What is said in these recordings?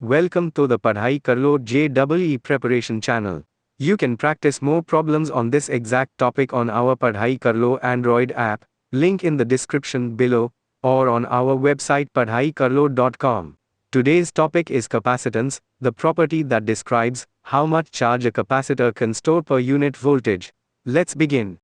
Welcome to the Padhai Kar Lo JEE preparation channel. You can practice more problems on this exact topic on our Padhai Kar Lo Android app, link in the description below, or on our website padhaikarlo.com. Today's topic is capacitance, the property that describes how much charge a capacitor can store per unit voltage. Let's begin.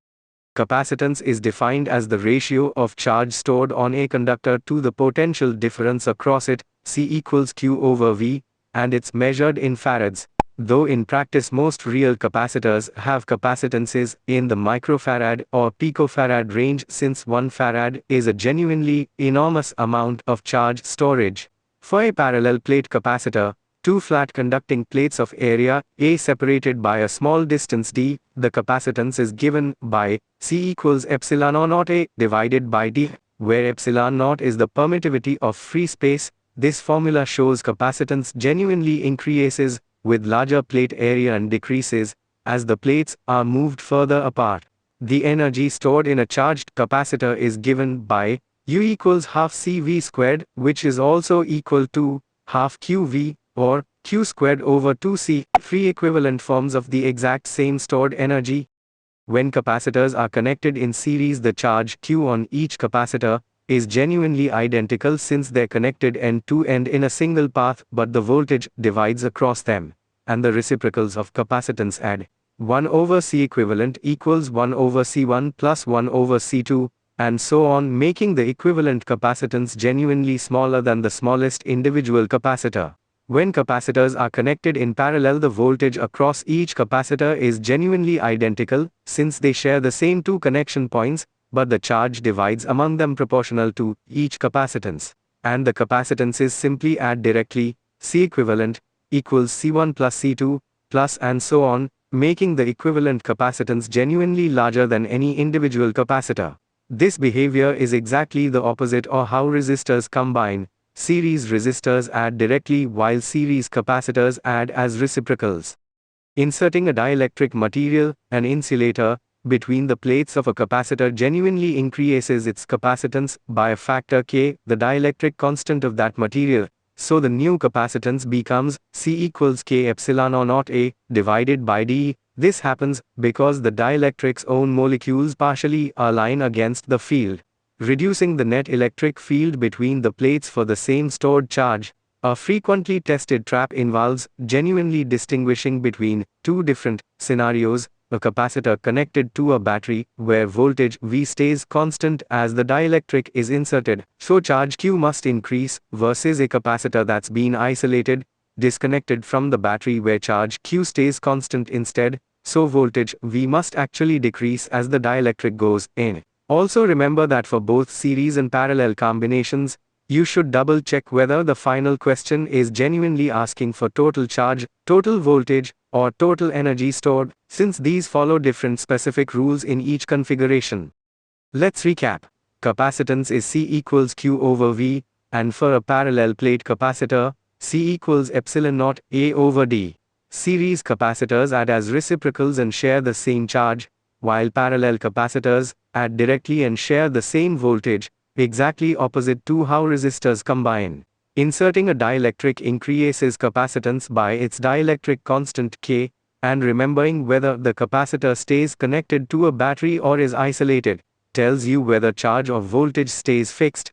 Capacitance is defined as the ratio of charge stored on a conductor to the potential difference across it, C equals Q over V, and it's measured in farads. Though in practice most real capacitors have capacitances in the microfarad or picofarad range, since 1 farad is a genuinely enormous amount of charge storage. For a parallel plate capacitor, two flat conducting plates of area A separated by a small distance d, the capacitance is given by C equals epsilon naught A divided by d, where epsilon naught is the permittivity of free space. This formula shows capacitance genuinely increases with larger plate area and decreases as the plates are moved further apart. The energy stored in a charged capacitor is given by U equals half CV squared, which is also equal to half QV, or Q squared over 2C, free equivalent forms of the exact same stored energy. When capacitors are connected in series, the charge Q on each capacitor is genuinely identical since they're connected end to end in a single path, but the voltage divides across them, and the reciprocals of capacitance add 1 over C equivalent equals 1 over C1 plus 1 over C2, and so on, making the equivalent capacitance genuinely smaller than the smallest individual capacitor. When capacitors are connected in parallel, the voltage across each capacitor is genuinely identical, since they share the same two connection points, but the charge divides among them proportional to each capacitance. And the capacitances simply add directly, C equivalent equals C1 plus C2, plus and so on, making the equivalent capacitance genuinely larger than any individual capacitor. This behavior is exactly the opposite of how resistors combine. Series resistors add directly while series capacitors add as reciprocals. Inserting a dielectric material, an insulator, between the plates of a capacitor genuinely increases its capacitance by a factor K, the dielectric constant of that material. So the new capacitance becomes C equals K epsilon naught A divided by D. This happens because the dielectric's own molecules partially align against the field, reducing the net electric field between the plates for the same stored charge. A frequently tested trap involves genuinely distinguishing between two different scenarios: a capacitor connected to a battery, where voltage V stays constant as the dielectric is inserted, so charge Q must increase, versus a capacitor that's been isolated, disconnected from the battery, where charge Q stays constant instead, so voltage V must actually decrease as the dielectric goes in. Also remember that for both series and parallel combinations, you should double check whether the final question is genuinely asking for total charge, total voltage, or total energy stored, since these follow different specific rules in each configuration. Let's recap. Capacitance is C equals Q over V, and for a parallel plate capacitor, C equals epsilon naught A over D. Series capacitors add as reciprocals and share the same charge, while parallel capacitors add directly and share the same voltage, exactly opposite to how resistors combine. Inserting a dielectric increases capacitance by its dielectric constant K, and remembering whether the capacitor stays connected to a battery or is isolated tells you whether charge or voltage stays fixed.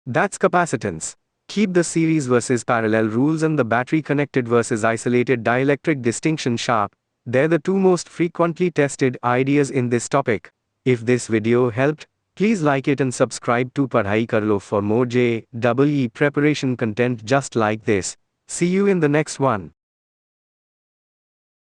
That's capacitance. Keep the series versus parallel rules and the battery connected versus isolated dielectric distinction sharp. They're the two most frequently tested ideas in this topic. If this video helped, please like it and subscribe to Padhai Kar Lo for more JEE preparation content just like this. See you in the next one.